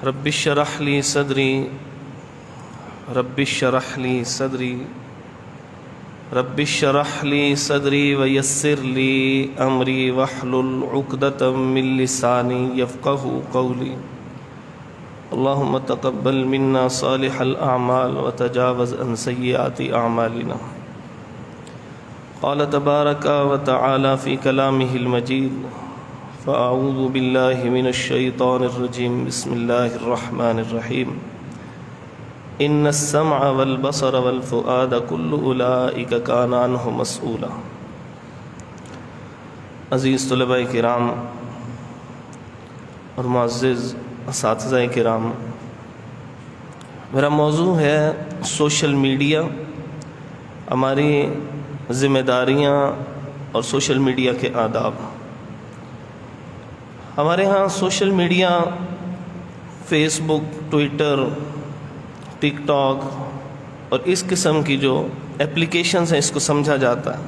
رب اشرح لي صدري رب اشرح لي صدري رب اشرح لي صدري ويسر لي امري واحلل عقدة من لساني يفقهوا قولي اللهم تقبل منا صالح الاعمال وتجاوز عن سيئات اعمالنا. قال تبارك وتعالى في كلامه المجيد: فأعوذ بالله من الشيطان الرجيم بسم الله الرحمن الرحيم إن السمع والبصر والفؤاد كل أولئك كان عنه مسؤولا. عزیز طلباء کرام اور معزز اساتذہ کرام، میرا موضوع ہے سوشل میڈیا، ہماری ذمہ داریاں اور سوشل میڈیا کے آداب. ہمارے ہاں سوشل میڈیا فیس بک، ٹویٹر، ٹک ٹاک اور اس قسم کی جو اپلیکیشنز ہیں اس کو سمجھا جاتا ہے.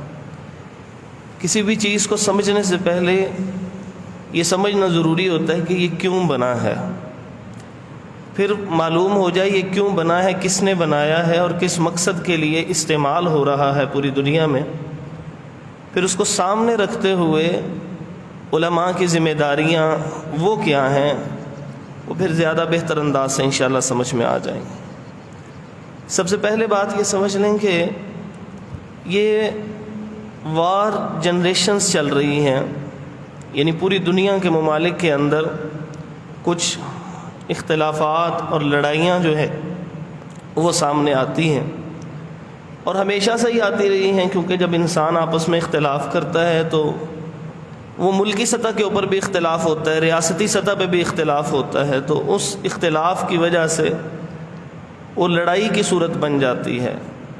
کسی بھی چیز کو سمجھنے سے پہلے یہ سمجھنا ضروری ہوتا ہے کہ یہ کیوں بنا ہے، پھر معلوم ہو جائے یہ کیوں بنا ہے، کس نے بنایا ہے اور کس مقصد کے لیے استعمال ہو رہا ہے پوری دنیا میں. پھر اس کو سامنے رکھتے ہوئے علماء کی ذمہ داریاں وہ کیا ہیں، وہ پھر زیادہ بہتر انداز سے انشاءاللہ سمجھ میں آ جائیں گے. سب سے پہلے بات یہ سمجھ لیں کہ یہ وار جنریشنز چل رہی ہیں، یعنی پوری دنیا کے ممالک کے اندر کچھ اختلافات اور لڑائیاں جو ہے وہ سامنے آتی ہیں اور ہمیشہ سے ہی آتی رہی ہیں، کیونکہ جب انسان آپس میں اختلاف کرتا ہے تو وہ ملکی سطح کے اوپر بھی اختلاف ہوتا ہے، ریاستی سطح پہ بھی اختلاف ہوتا ہے، تو اس اختلاف کی وجہ سے وہ لڑائی کی صورت بن جاتی ہے.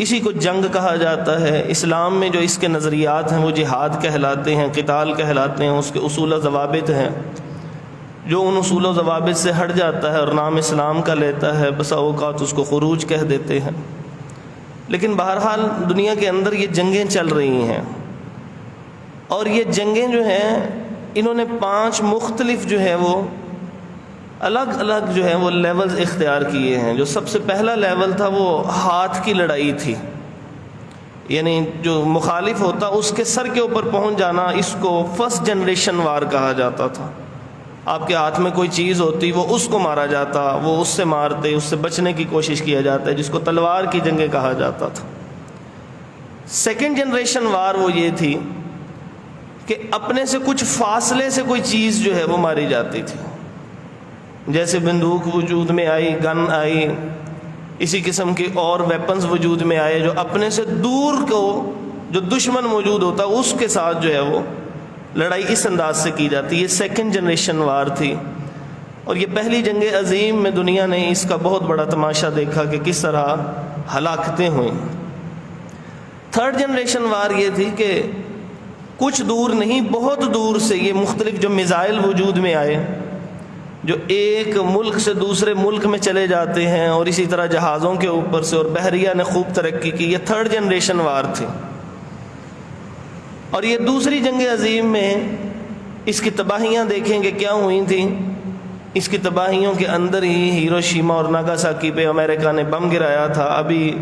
اسی کو جنگ کہا جاتا ہے. اسلام میں جو اس کے نظریات ہیں وہ جہاد کہلاتے ہیں، قتال کہلاتے ہیں، اس کے اصول و ضوابط ہیں. جو ان اصول و ضوابط سے ہٹ جاتا ہے اور نام اسلام کا لیتا ہے، بسا اوقات اس کو خروج کہہ دیتے ہیں. لیکن بہرحال دنیا کے اندر یہ جنگیں چل رہی ہیں، اور یہ جنگیں جو ہیں انہوں نے 5 مختلف جو ہے وہ الگ الگ جو ہے وہ لیولز اختیار کیے ہیں. جو سب سے پہلا لیول تھا وہ ہاتھ کی لڑائی تھی، یعنی جو مخالف ہوتا اس کے سر کے اوپر پہنچ جانا، اس کو فرسٹ جنریشن وار کہا جاتا تھا. آپ کے ہاتھ میں کوئی چیز ہوتی، وہ اس کو مارا جاتا، وہ اس سے مارتے، اس سے بچنے کی کوشش کیا جاتا ہے، جس کو تلوار کی جنگیں کہا جاتا تھا. سیکنڈ جنریشن وار وہ یہ تھی کہ اپنے سے کچھ فاصلے سے کوئی چیز جو ہے وہ ماری جاتی تھی. جیسے بندوق وجود میں آئی، گن آئی، اسی قسم کے اور ویپنز وجود میں آئے، جو اپنے سے دور کو جو دشمن موجود ہوتا اس کے ساتھ جو ہے وہ لڑائی اس انداز سے کی جاتی. یہ سیکنڈ جنریشن وار تھی، اور یہ پہلی جنگ عظیم میں دنیا نے اس کا بہت بڑا تماشا دیکھا کہ کس طرح ہلاکتیں ہوئیں. تھرڈ جنریشن وار یہ تھی کہ کچھ دور نہیں، بہت دور سے یہ مختلف جو میزائل وجود میں آئے، جو ایک ملک سے دوسرے ملک میں چلے جاتے ہیں، اور اسی طرح جہازوں کے اوپر سے، اور بحریہ نے خوب ترقی کی. یہ تھرڈ جنریشن وار تھی. اور یہ دوسری جنگ عظیم میں اس کی تباہیاں دیکھیں کہ کیا ہوئی تھیں. اس کی تباہیوں کے اندر ہی ہیروشیما اور ناگاساکی پہ امریکہ نے بم گرایا تھا. ابھی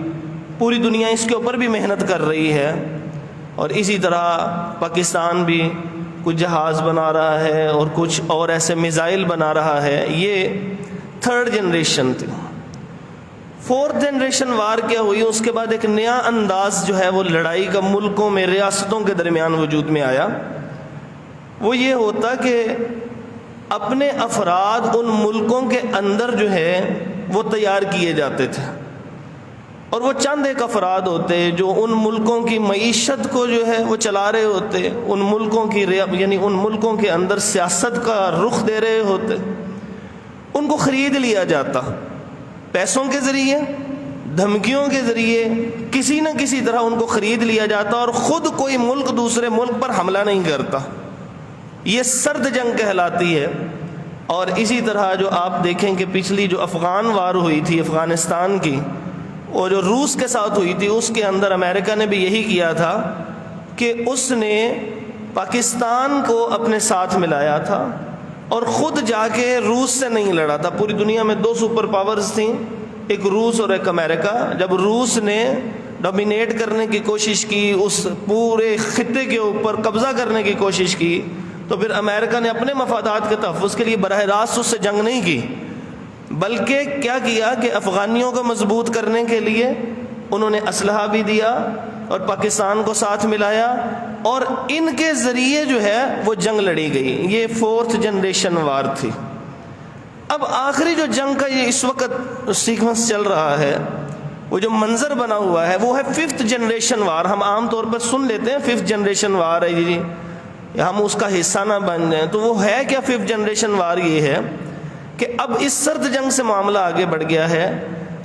پوری دنیا اس کے اوپر بھی محنت کر رہی ہے، اور اسی طرح پاکستان بھی کچھ جہاز بنا رہا ہے اور کچھ اور ایسے میزائل بنا رہا ہے. یہ تھرڈ جنریشن تھی. فورتھ جنریشن وار کیا ہوئی؟ اس کے بعد ایک نیا انداز جو ہے وہ لڑائی کا ملکوں میں، ریاستوں کے درمیان وجود میں آیا. وہ یہ ہوتا کہ اپنے افراد ان ملکوں کے اندر جو ہے وہ تیار کیے جاتے تھے، اور وہ چند ایک افراد ہوتے جو ان ملکوں کی معیشت کو جو ہے وہ چلا رہے ہوتے، ان ملکوں کی یعنی ان ملکوں کے اندر سیاست کا رخ دے رہے ہوتے. ان کو خرید لیا جاتا، پیسوں کے ذریعے، دھمکیوں کے ذریعے، کسی نہ کسی طرح ان کو خرید لیا جاتا، اور خود کوئی ملک دوسرے ملک پر حملہ نہیں کرتا. یہ سرد جنگ کہلاتی ہے. اور اسی طرح جو آپ دیکھیں کہ پچھلی جو افغان وار ہوئی تھی افغانستان کی، اور جو روس کے ساتھ ہوئی تھی، اس کے اندر امریکہ نے بھی یہی کیا تھا کہ اس نے پاکستان کو اپنے ساتھ ملایا تھا، اور خود جا کے روس سے نہیں لڑا تھا. پوری دنیا میں 2 سپر پاورز تھیں, ایک روس اور ایک امریکہ. جب روس نے ڈومینیٹ کرنے کی کوشش کی, اس پورے خطے کے اوپر قبضہ کرنے کی کوشش کی, تو پھر امریکہ نے اپنے مفادات کے تحفظ کے لیے براہ راست اس سے جنگ نہیں کی, بلکہ کیا کیا کہ افغانیوں کو مضبوط کرنے کے لیے انہوں نے اسلحہ بھی دیا اور پاکستان کو ساتھ ملایا, اور ان کے ذریعے جو ہے وہ جنگ لڑی گئی. یہ 4th جنریشن وار تھی. اب آخری جو جنگ کا یہ اس وقت سیکوینس چل رہا ہے, وہ جو منظر بنا ہوا ہے وہ ہے 5th جنریشن وار. ہم عام طور پر سن لیتے ہیں 5th جنریشن وار ہے جی, ہم اس کا حصہ نہ بن جائیں. تو وہ ہے کیا 5th جنریشن وار؟ یہ ہے کہ اب اس سرد جنگ سے معاملہ آگے بڑھ گیا ہے.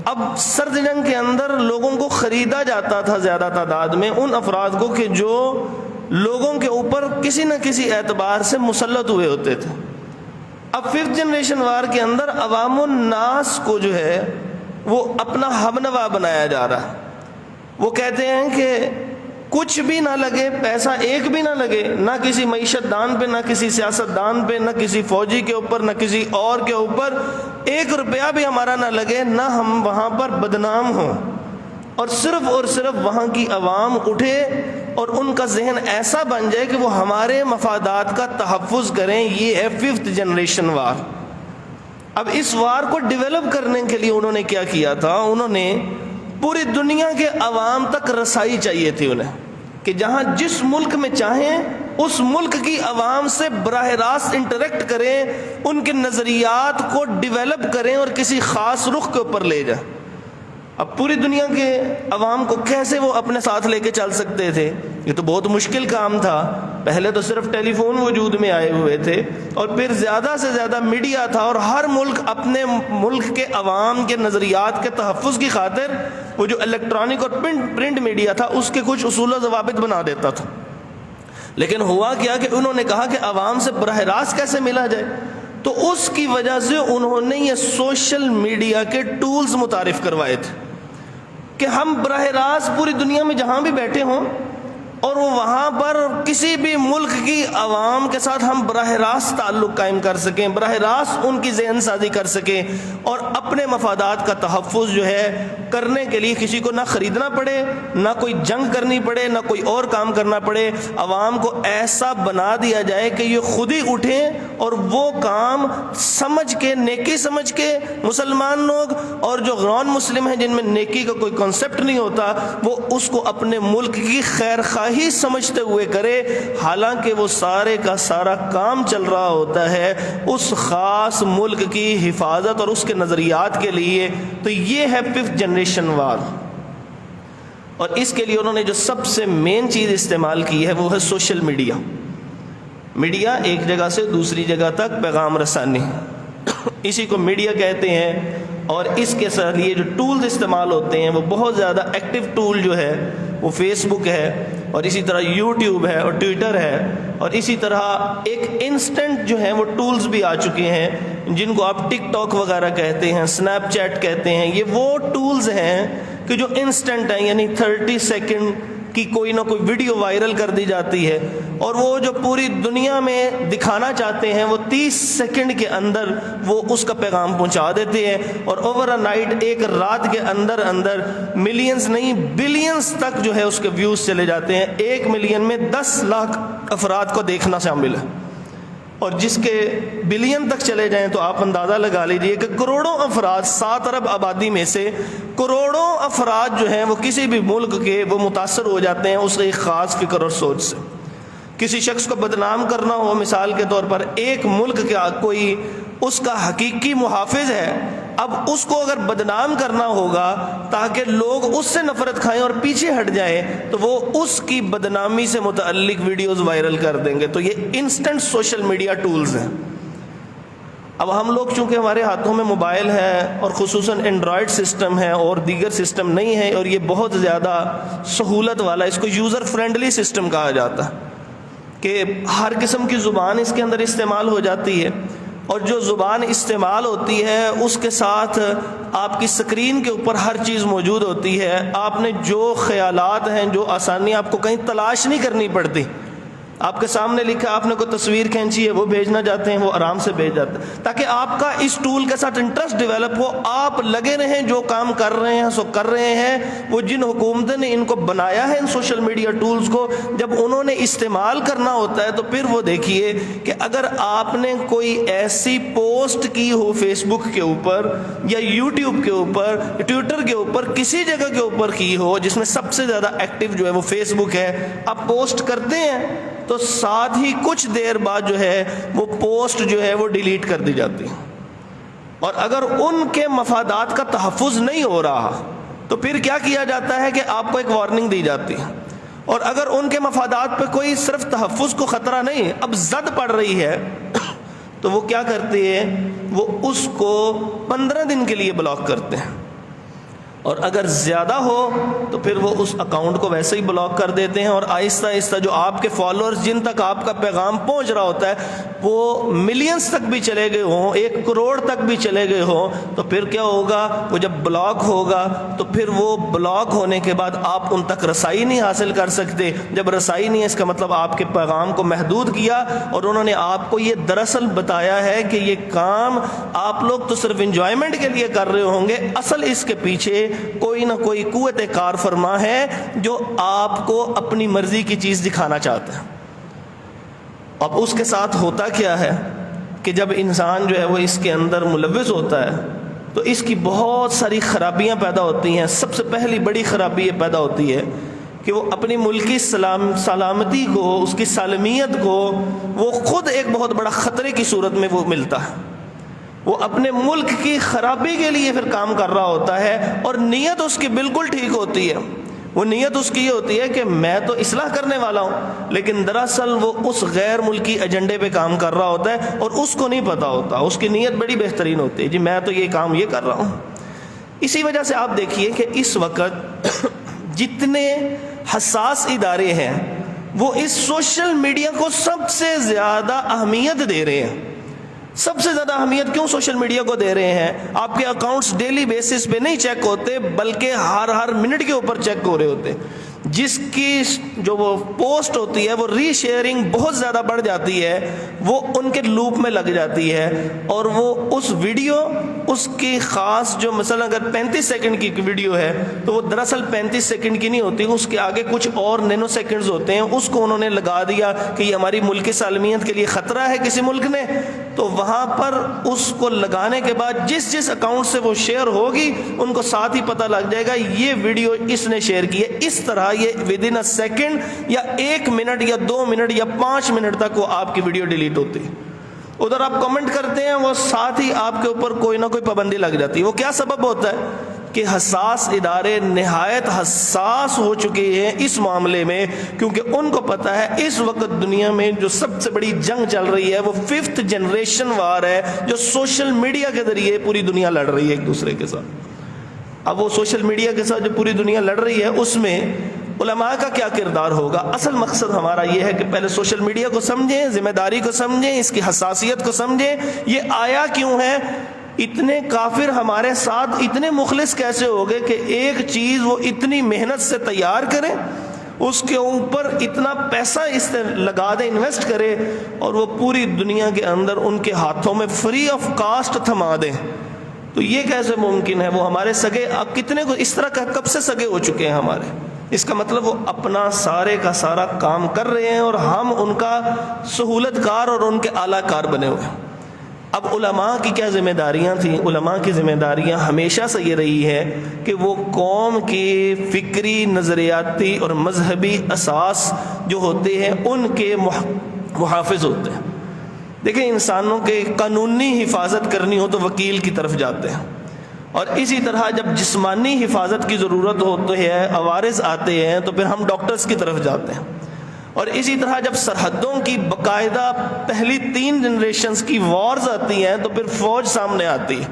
اب سرد جنگ کے اندر لوگوں کو خریدا جاتا تھا زیادہ تعداد میں, ان افراد کو کہ جو لوگوں کے اوپر کسی نہ کسی اعتبار سے مسلط ہوئے ہوتے تھے. اب 5th جنریشن وار کے اندر عوام الناس کو جو ہے وہ اپنا ہم نوا بنایا جا رہا ہے. وہ کہتے ہیں کہ کچھ بھی نہ لگے, پیسہ ایک بھی نہ لگے, نہ کسی معیشت دان پہ, نہ کسی سیاست دان پہ, نہ کسی فوجی کے اوپر, نہ کسی اور کے اوپر 1 روپیہ بھی ہمارا نہ لگے, نہ ہم وہاں پر بدنام ہوں, اور صرف وہاں کی عوام اٹھے اور ان کا ذہن ایسا بن جائے کہ وہ ہمارے مفادات کا تحفظ کریں. یہ ہے 5th جنریشن وار. اب اس وار کو ڈیولپ کرنے کے لیے انہوں نے کیا کیا تھا, انہوں نے پوری دنیا کے عوام تک رسائی چاہیے تھی انہیں, کہ جہاں جس ملک میں چاہیں اس ملک کی عوام سے براہ راست انٹریکٹ کریں, ان کے نظریات کو ڈیولپ کریں اور کسی خاص رخ کے اوپر لے جائیں. اب پوری دنیا کے عوام کو کیسے وہ اپنے ساتھ لے کے چل سکتے تھے؟ یہ تو بہت مشکل کام تھا. پہلے تو صرف ٹیلی فون وجود میں آئے ہوئے تھے, اور پھر زیادہ سے زیادہ میڈیا تھا, اور ہر ملک اپنے ملک کے عوام کے نظریات کے تحفظ کی خاطر وہ جو الیکٹرانک اور پرنٹ میڈیا تھا اس کے کچھ اصول و ضوابط بنا دیتا تھا. لیکن ہوا کیا کہ انہوں نے کہا کہ عوام سے براہ راست کیسے ملا جائے, تو اس کی وجہ سے انہوں نے یہ سوشل میڈیا کے ٹولز متعارف کروائے تھے کہ ہم براہ راست پوری دنیا میں جہاں بھی بیٹھے ہوں اور وہ وہاں پر کسی بھی ملک کی عوام کے ساتھ ہم براہ راست تعلق قائم کر سکیں, براہ راست ان کی ذہن سازی کر سکیں, اور اپنے مفادات کا تحفظ جو ہے کرنے کے لیے کسی کو نہ خریدنا پڑے, نہ کوئی جنگ کرنی پڑے, نہ کوئی اور کام کرنا پڑے. عوام کو ایسا بنا دیا جائے کہ یہ خود ہی اٹھیں اور وہ کام سمجھ کے, نیکی سمجھ کے, مسلمان لوگ اور جو نان مسلم ہیں جن میں نیکی کا کوئی کانسیپٹ نہیں ہوتا, وہ اس کو اپنے ملک کی خیر خواہی ہی سمجھتے ہوئے کرے, حالانکہ وہ سارے کا سارا کام چل رہا ہوتا ہے اس خاص ملک کی حفاظت اور اس کے نظریات کے لیے. تو یہ ہے 5th جنریشن وار. اور اس کے لیے انہوں نے جو سب سے مین چیز استعمال کی ہے وہ ہے سوشل میڈیا. میڈیا ایک جگہ سے دوسری جگہ تک پیغام رسانی, اسی کو میڈیا کہتے ہیں. اور اس کے لیے جو ٹولز استعمال ہوتے ہیں وہ بہت زیادہ ایکٹیو ٹول جو ہے وہ فیس بک ہے, اور اسی طرح یوٹیوب ہے, اور ٹویٹر ہے, اور اسی طرح ایک انسٹنٹ جو ہیں وہ ٹولز بھی آ چکے ہیں جن کو آپ ٹک ٹاک وغیرہ کہتے ہیں, سنیپ چیٹ کہتے ہیں. یہ وہ ٹولز ہیں کہ جو انسٹنٹ ہیں, یعنی 30 سیکنڈ کی کوئی نہ کوئی ویڈیو وائرل کر دی جاتی ہے, اور وہ جو پوری دنیا میں دکھانا چاہتے ہیں وہ 30 سیکنڈ کے اندر وہ اس کا پیغام پہنچا دیتے ہیں, اور اوور اے نائٹ, ایک رات کے اندر ملینز نہیں بلینز تک جو ہے اس کے ویوز چلے جاتے ہیں. 1 ملین میں 10 لاکھ افراد کو دیکھنا شامل ہے, اور جس کے بلین تک چلے جائیں تو آپ اندازہ لگا لیجئے کہ کروڑوں افراد, 7 ارب آبادی میں سے کروڑوں افراد جو ہیں وہ کسی بھی ملک کے وہ متاثر ہو جاتے ہیں اس ایک خاص فکر اور سوچ سے. کسی شخص کو بدنام کرنا ہو, مثال کے طور پر ایک ملک کا کوئی اس کا حقیقی محافظ ہے, اب اس کو اگر بدنام کرنا ہوگا تاکہ لوگ اس سے نفرت کھائیں اور پیچھے ہٹ جائیں, تو وہ اس کی بدنامی سے متعلق ویڈیوز وائرل کر دیں گے. تو یہ انسٹنٹ سوشل میڈیا ٹولز ہیں. اب ہم لوگ چونکہ ہمارے ہاتھوں میں موبائل ہے اور خصوصاً اینڈرائڈ سسٹم ہے اور دیگر سسٹم نہیں ہے, اور یہ بہت زیادہ سہولت والا, اس کو یوزر فرینڈلی سسٹم کہا جاتا ہے کہ ہر قسم کی زبان اس کے اندر استعمال ہو جاتی ہے, اور جو زبان استعمال ہوتی ہے اس کے ساتھ آپ کی سکرین کے اوپر ہر چیز موجود ہوتی ہے. آپ نے جو خیالات ہیں, جو آسانی, آپ کو کہیں تلاش نہیں کرنی پڑتی. آپ کے سامنے لکھا ہے، آپ نے کوئی تصویر کھینچی ہے وہ بھیجنا چاہتے ہیں، وہ آرام سے بھیج جاتے ہیں، تاکہ آپ کا اس ٹول کے ساتھ انٹرسٹ ڈیولپ ہو، آپ لگے رہیں، جو کام کر رہے ہیں سو کر رہے ہیں۔ وہ جن حکومتوں نے ان کو بنایا ہے ان سوشل میڈیا ٹولز کو، جب انہوں نے استعمال کرنا ہوتا ہے تو پھر وہ دیکھیے کہ اگر آپ نے کوئی ایسی پوسٹ کی ہو فیس بک کے اوپر یا یوٹیوب کے اوپر، ٹویٹر کے اوپر، کسی جگہ کے اوپر کی ہو جس میں سب سے زیادہ ایکٹیو جو ہے وہ فیس بک ہے، آپ پوسٹ کرتے ہیں تو ساتھ ہی کچھ دیر بعد جو ہے وہ پوسٹ جو ہے وہ ڈیلیٹ کر دی جاتی ہے۔ اور اگر ان کے مفادات کا تحفظ نہیں ہو رہا تو پھر کیا کیا جاتا ہے کہ آپ کو ایک وارننگ دی جاتی ہے، اور اگر ان کے مفادات پہ کوئی صرف تحفظ کو خطرہ نہیں، اب زد پڑ رہی ہے تو وہ کیا کرتے ہیں، وہ اس کو 15 دن کے لیے بلاک کرتے ہیں، اور اگر زیادہ ہو تو پھر وہ اس اکاؤنٹ کو ویسے ہی بلاک کر دیتے ہیں، اور آہستہ آہستہ جو آپ کے فالوورز جن تک آپ کا پیغام پہنچ رہا ہوتا ہے وہ ملینز تک بھی چلے گئے ہوں، 1 کروڑ تک بھی چلے گئے ہوں، تو پھر کیا ہوگا، وہ جب بلاک ہوگا تو پھر وہ بلاک ہونے کے بعد آپ ان تک رسائی نہیں حاصل کر سکتے۔ جب رسائی نہیں ہے اس کا مطلب آپ کے پیغام کو محدود کیا، اور انہوں نے آپ کو یہ دراصل بتایا ہے کہ یہ کام آپ لوگ تو صرف انجوائمنٹ کے لیے کر رہے ہوں گے، اصل اس کے پیچھے کوئی نہ کوئی قوت کار فرما ہے جو آپ کو اپنی مرضی کی چیز دکھانا چاہتا ہے۔ اب اس کے ساتھ ہوتا کیا ہے کہ جب انسان جو ہے وہ اس کے اندر ملوث ہوتا ہے تو اس کی بہت ساری خرابیاں پیدا ہوتی ہیں۔ سب سے پہلی بڑی خرابی یہ پیدا ہوتی ہے کہ وہ اپنی ملکی سلامتی کو، اس کی سالمیت کو، وہ خود ایک بہت بڑا خطرے کی صورت میں وہ ملتا ہے۔ وہ اپنے ملک کی خرابی کے لیے پھر کام کر رہا ہوتا ہے، اور نیت اس کی بالکل ٹھیک ہوتی ہے، وہ نیت اس کی یہ ہوتی ہے کہ میں تو اصلاح کرنے والا ہوں، لیکن دراصل وہ اس غیر ملکی ایجنڈے پہ کام کر رہا ہوتا ہے اور اس کو نہیں پتا ہوتا، اس کی نیت بڑی بہترین ہوتی ہے، جی میں تو یہ کام یہ کر رہا ہوں۔ اسی وجہ سے آپ دیکھیے کہ اس وقت جتنے حساس ادارے ہیں وہ اس سوشل میڈیا کو سب سے زیادہ اہمیت دے رہے ہیں۔ سب سے زیادہ اہمیت کیوں سوشل میڈیا کو دے رہے ہیں؟ آپ کے اکاؤنٹس ڈیلی بیسس پہ نہیں چیک ہوتے، بلکہ ہر منٹ کے اوپر چیک ہو رہے ہوتے۔ جس کی جو وہ پوسٹ ہوتی ہے وہ ری شیئرنگ بہت زیادہ بڑھ جاتی ہے، وہ ان کے لوپ میں لگ جاتی ہے، اور وہ اس ویڈیو، اس کی خاص جو مثلا اگر 35 سیکنڈ کی ویڈیو ہے تو وہ دراصل 35 سیکنڈ کی نہیں ہوتی، اس کے آگے کچھ اور نینو سیکنڈز ہوتے ہیں، اس کو انہوں نے لگا دیا کہ یہ ہماری ملکی سالمیت کے لیے خطرہ ہے کسی ملک نے، تو وہاں پر اس کو لگانے کے بعد جس اکاؤنٹ سے وہ شیئر ہوگی ان کو ساتھ ہی پتہ لگ جائے گا یہ ویڈیو اس نے شیئر کی ہے۔ اس طرح یہ ودن اے سیکنڈ یا 1 منٹ یا 2 منٹ یا 5 منٹ تک وہ آپ کی ویڈیو ڈیلیٹ ہوتی ہے۔ ادھر آپ کمنٹ کرتے ہیں، وہ ساتھ ہی آپ کے اوپر کوئی نہ کوئی پابندی لگ جاتی ہے۔ وہ کیا سبب ہوتا ہے کہ حساس ادارے نہایت حساس ہو چکے ہیں اس معاملے میں، کیونکہ ان کو پتہ ہے اس وقت دنیا میں جو سب سے بڑی جنگ چل رہی ہے وہ 5th جنریشن وار ہے، جو سوشل میڈیا کے ذریعے پوری دنیا لڑ رہی ہے ایک دوسرے کے ساتھ۔ اب وہ سوشل میڈیا کے ساتھ جو پوری دنیا لڑ رہی ہے اس میں علماء کا کیا کردار ہوگا؟ اصل مقصد ہمارا یہ ہے کہ پہلے سوشل میڈیا کو سمجھیں، ذمہ داری کو سمجھیں، اس کی حساسیت کو سمجھیں، یہ آیا کیوں ہے، اتنے کافر ہمارے ساتھ اتنے مخلص کیسے ہو گئے کہ ایک چیز وہ اتنی محنت سے تیار کریں، اس کے اوپر اتنا پیسہ اس سے لگا دیں، انویسٹ کرے، اور وہ پوری دنیا کے اندر ان کے ہاتھوں میں فری آف کاسٹ تھما دیں۔ تو یہ کیسے ممکن ہے؟ وہ ہمارے سگے اب کتنے کو اس طرح کب سے سگے ہو چکے ہیں ہمارے، اس کا مطلب وہ اپنا سارے کا سارا کام کر رہے ہیں اور ہم ان کا سہولت کار اور ان کے اعلیٰ کار بنے ہوئے ہیں۔ اب علماء کی کیا ذمہ داریاں تھیں؟ علماء کی ذمہ داریاں ہمیشہ سے یہ رہی ہے کہ وہ قوم کی فکری، نظریاتی اور مذہبی اساس جو ہوتے ہیں ان کے محافظ ہوتے ہیں۔ دیکھیں، انسانوں کے قانونی حفاظت کرنی ہو تو وکیل کی طرف جاتے ہیں، اور اسی طرح جب جسمانی حفاظت کی ضرورت ہوتی ہے، عوارض آتے ہیں تو پھر ہم ڈاکٹرز کی طرف جاتے ہیں، اور اسی طرح جب سرحدوں کی باقاعدہ پہلی 3 جنریشنز کی وارز آتی ہیں تو پھر فوج سامنے آتی ہے۔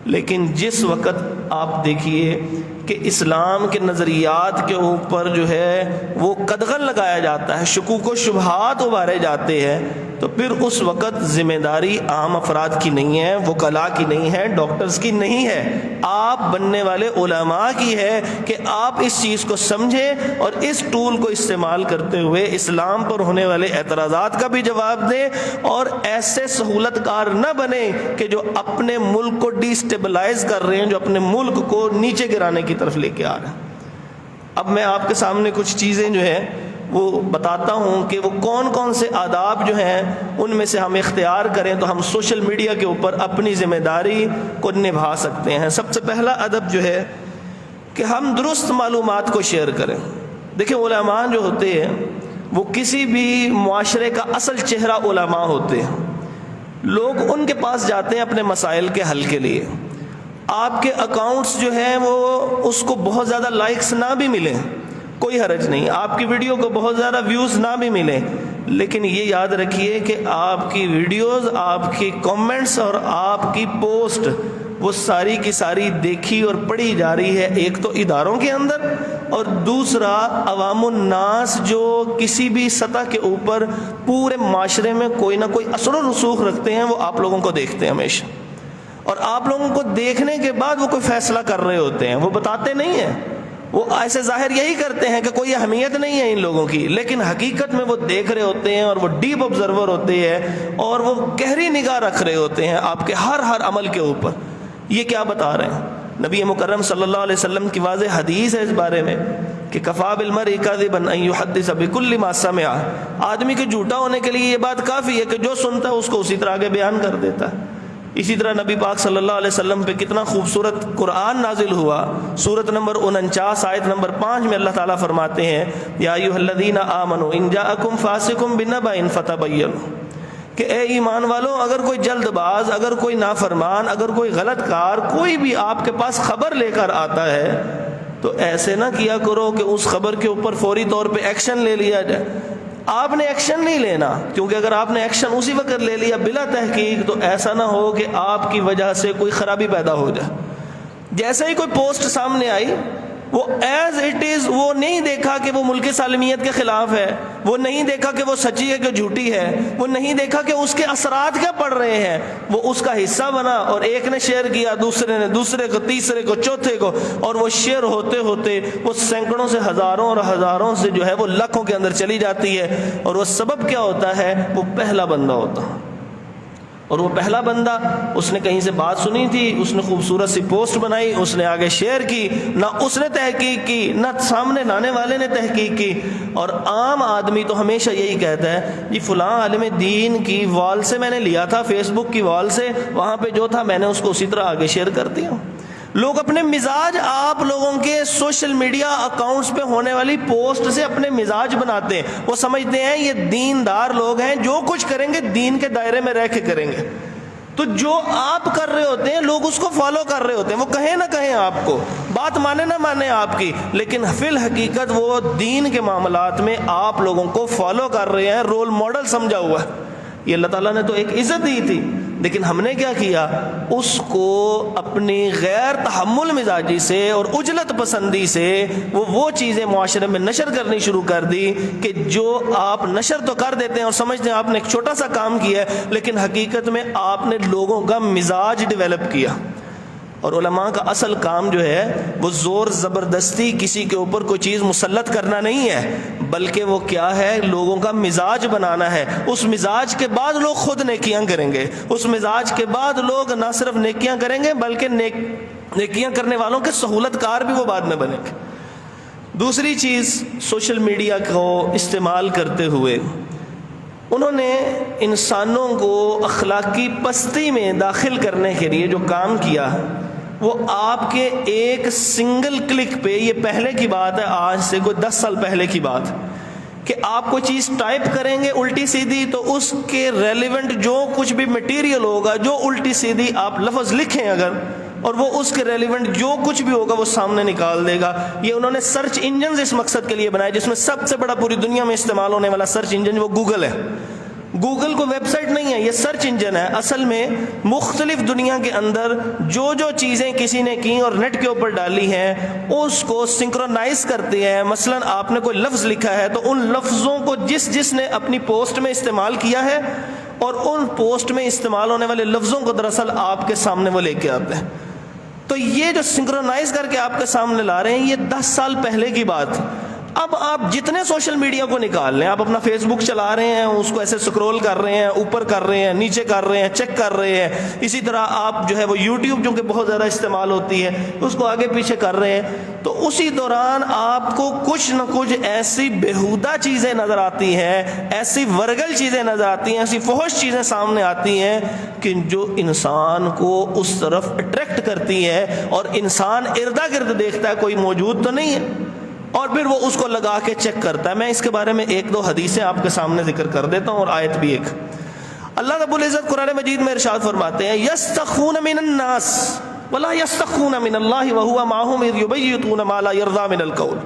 لیکن جس وقت آپ دیکھیے کہ اسلام کے نظریات کے اوپر جو ہے وہ قدغن لگایا جاتا ہے، شکوک و شبہات ابھارے جاتے ہیں، تو پھر اس وقت ذمہ داری عام افراد کی نہیں ہے، وکلاء کی نہیں ہے، ڈاکٹرز کی نہیں ہے، آپ بننے والے علماء کی ہے کہ آپ اس چیز کو سمجھیں اور اس ٹول کو استعمال کرتے ہوئے اسلام پر ہونے والے اعتراضات کا بھی جواب دیں، اور ایسے سہولت کار نہ بنے کہ جو اپنے ملک کو ڈیسٹیبلائز کر رہے ہیں، جو اپنے ملک کو نیچے گرانے کی طرف لے کے آ رہے ہیں۔ اب میں آپ کے سامنے کچھ چیزیں جو ہیں وہ بتاتا ہوں کہ وہ کون کون سے آداب جو ہیں ان میں سے ہم اختیار کریں تو ہم سوشل میڈیا کے اوپر اپنی ذمہ داری کو نبھا سکتے ہیں۔ سب سے پہلا ادب جو ہے کہ ہم درست معلومات کو شیئر کریں۔ دیکھیں، علماء جو ہوتے ہیں وہ کسی بھی معاشرے کا اصل چہرہ علماء ہوتے ہیں، لوگ ان کے پاس جاتے ہیں اپنے مسائل کے حل کے لیے۔ آپ کے اکاؤنٹس جو ہیں وہ اس کو بہت زیادہ لائکس نہ بھی ملیں، کوئی حرج نہیں، آپ کی ویڈیو کو بہت زیادہ ویوز نہ بھی ملیں، لیکن یہ یاد رکھیے کہ آپ کی ویڈیوز، آپ کی کامنٹس اور آپ کی پوسٹ وہ ساری کی ساری دیکھی اور پڑھی جا رہی ہے، ایک تو اداروں کے اندر، اور دوسرا عوام الناس جو کسی بھی سطح کے اوپر پورے معاشرے میں کوئی نہ کوئی اثر و رسوخ رکھتے ہیں، وہ آپ لوگوں کو دیکھتے ہیں ہمیشہ، اور آپ لوگوں کو دیکھنے کے بعد وہ کوئی فیصلہ کر رہے ہوتے ہیں، وہ بتاتے نہیں ہیں، وہ ایسے ظاہر یہی کرتے ہیں کہ کوئی اہمیت نہیں ہے ان لوگوں کی، لیکن حقیقت میں وہ دیکھ رہے ہوتے ہیں اور وہ ڈیپ آبزرور ہوتے ہیں اور وہ گہری نگاہ رکھ رہے ہوتے ہیں آپ کے ہر عمل کے اوپر۔ یہ کیا بتا رہے ہیں؟ نبی مکرم صلی اللہ علیہ وسلم کی واضح حدیث ہے اس بارے میں کہ کفا بالمرء کذبا ان یحدث بکل ما سمع، آدمی کے جھوٹا ہونے کے لیے یہ بات کافی ہے کہ جو سنتا ہے اس کو اسی طرح آگے بیان کر دیتا ہے۔ اسی طرح نبی پاک صلی اللہ علیہ وسلم پہ کتنا خوبصورت قرآن نازل ہوا۔ سورت نمبر 49 آیت نمبر 5 میں اللہ تعالیٰ فرماتے ہیں یا ایھا الذین آمنوا ان جاءکم فاسق بنبأ فتبینوا، کہ اے ایمان والو، اگر کوئی جلد باز، اگر کوئی نافرمان، اگر کوئی غلط کار کوئی بھی آپ کے پاس خبر لے کر آتا ہے تو ایسے نہ کیا کرو کہ اس خبر کے اوپر فوری طور پہ ایکشن لے لیا جائے۔ آپ نے ایکشن نہیں لینا، کیونکہ اگر آپ نے ایکشن اسی وقت لے لیا بلا تحقیق تو ایسا نہ ہو کہ آپ کی وجہ سے کوئی خرابی پیدا ہو جائے۔ جیسے ہی کوئی پوسٹ سامنے آئی وہ ایز اٹ از، وہ نہیں دیکھا کہ وہ ملک سالمیت کے خلاف ہے، وہ نہیں دیکھا کہ وہ سچی ہے کہ جھوٹی ہے، وہ نہیں دیکھا کہ اس کے اثرات کیا پڑ رہے ہیں، وہ اس کا حصہ بنا اور ایک نے شیئر کیا، دوسرے نے، دوسرے کو، تیسرے کو، چوتھے کو، اور وہ شیئر ہوتے ہوتے وہ سینکڑوں سے ہزاروں اور ہزاروں سے جو ہے وہ لاکھوں کے اندر چلی جاتی ہے، اور وہ سبب کیا ہوتا ہے؟ وہ پہلا بندہ ہوتا ہے، اور وہ پہلا بندہ، اس نے کہیں سے بات سنی تھی، اس نے خوبصورت سی پوسٹ بنائی، اس نے آگے شیئر کی، نہ اس نے تحقیق کی نہ سامنے لانے والے نے تحقیق کی۔ اور عام آدمی تو ہمیشہ یہی کہتا ہے یہ فلاں عالم دین کی وال سے میں نے لیا تھا، فیس بک کی وال سے، وہاں پہ جو تھا میں نے اس کو اسی طرح آگے شیئر کر دیا۔ لوگ اپنے مزاج آپ لوگوں کے سوشل میڈیا اکاؤنٹس پہ ہونے والی پوسٹ سے اپنے مزاج بناتے ہیں، وہ سمجھتے ہیں یہ دیندار لوگ ہیں، جو کچھ کریں گے دین کے دائرے میں رہ کے کریں گے، تو جو آپ کر رہے ہوتے ہیں لوگ اس کو فالو کر رہے ہوتے ہیں، وہ کہیں نہ کہیں آپ کو، بات مانے نہ مانے آپ کی، لیکن فی الحقیقت وہ دین کے معاملات میں آپ لوگوں کو فالو کر رہے ہیں، رول ماڈل سمجھا ہوا ہے۔ یہ اللہ تعالیٰ نے تو ایک عزت دی تھی، لیکن ہم نے کیا کیا؟ اس کو اپنی غیر تحمل مزاجی سے اور عجلت پسندی سے وہ چیزیں معاشرے میں نشر کرنی شروع کر دی کہ جو آپ نشر تو کر دیتے ہیں اور سمجھتے ہیں آپ نے ایک چھوٹا سا کام کیا ہے، لیکن حقیقت میں آپ نے لوگوں کا مزاج ڈیولپ کیا۔ اور علماء کا اصل کام جو ہے وہ زور زبردستی کسی کے اوپر کوئی چیز مسلط کرنا نہیں ہے، بلکہ وہ کیا ہے؟ لوگوں کا مزاج بنانا ہے۔ اس مزاج کے بعد لوگ خود نیکیاں کریں گے، اس مزاج کے بعد لوگ نہ صرف نیکیاں کریں گے بلکہ نیکیاں کرنے والوں کے سہولت کار بھی وہ بعد میں بنیں گے۔ دوسری چیز، سوشل میڈیا کو استعمال کرتے ہوئے انہوں نے انسانوں کو اخلاقی پستی میں داخل کرنے کے لیے جو کام کیا وہ آپ کے ایک سنگل کلک پہ، یہ پہلے کی بات ہے، آج سے کوئی 10 سال پہلے کی بات، کہ آپ کوئی چیز ٹائپ کریں گے الٹی سیدھی تو اس کے ریلیونٹ جو کچھ بھی مٹیریل ہوگا، جو الٹی سیدھی آپ لفظ لکھیں اگر، اور وہ اس کے ریلیونٹ جو کچھ بھی ہوگا وہ سامنے نکال دے گا۔ یہ انہوں نے سرچ انجنز اس مقصد کے لیے بنائے، جس میں سب سے بڑا پوری دنیا میں استعمال ہونے والا سرچ انجن وہ گوگل ہے۔ گوگل کو ویب سائٹ نہیں ہے، یہ سرچ انجن ہے۔ اصل میں مختلف دنیا کے اندر جو چیزیں کسی نے کی اور نیٹ کے اوپر ڈالی ہیں اس کو سنکرونائز کرتی ہے۔ مثلا آپ نے کوئی لفظ لکھا ہے تو ان لفظوں کو جس نے اپنی پوسٹ میں استعمال کیا ہے اور ان پوسٹ میں استعمال ہونے والے لفظوں کو دراصل آپ کے سامنے وہ لے کے آتے ہیں۔ تو یہ جو سنکرونائز کر کے آپ کے سامنے لا رہے ہیں یہ 10 سال پہلے کی بات۔ اب آپ جتنے سوشل میڈیا کو نکال لیں، آپ اپنا فیس بک چلا رہے ہیں، اس کو ایسے سکرول کر رہے ہیں، اوپر کر رہے ہیں، نیچے کر رہے ہیں، چیک کر رہے ہیں، اسی طرح آپ جو ہے وہ یوٹیوب جو کہ بہت زیادہ استعمال ہوتی ہے اس کو آگے پیچھے کر رہے ہیں، تو اسی دوران آپ کو کچھ نہ کچھ ایسی بیہودہ چیزیں نظر آتی ہیں، ایسی ورگل چیزیں نظر آتی ہیں، ایسی فحش چیزیں سامنے آتی ہیں کہ جو انسان کو اس طرف اٹریکٹ کرتی ہے، اور انسان اردا گرد دیکھتا ہے کوئی موجود تو نہیں ہے، اور پھر وہ اس کو لگا کے چیک کرتا ہے۔ میں اس کے بارے میں 1-2 حدیثیں آپ کے سامنے ذکر کر دیتا ہوں اور آیت بھی ایک۔ اللہ رب العزت قرآن مجید میں ارشاد فرماتے ہیں یستخفون من الناس ولا یستخفون من اللہ وهو معهم اذ یبیتون ما لا یرضی من القول۔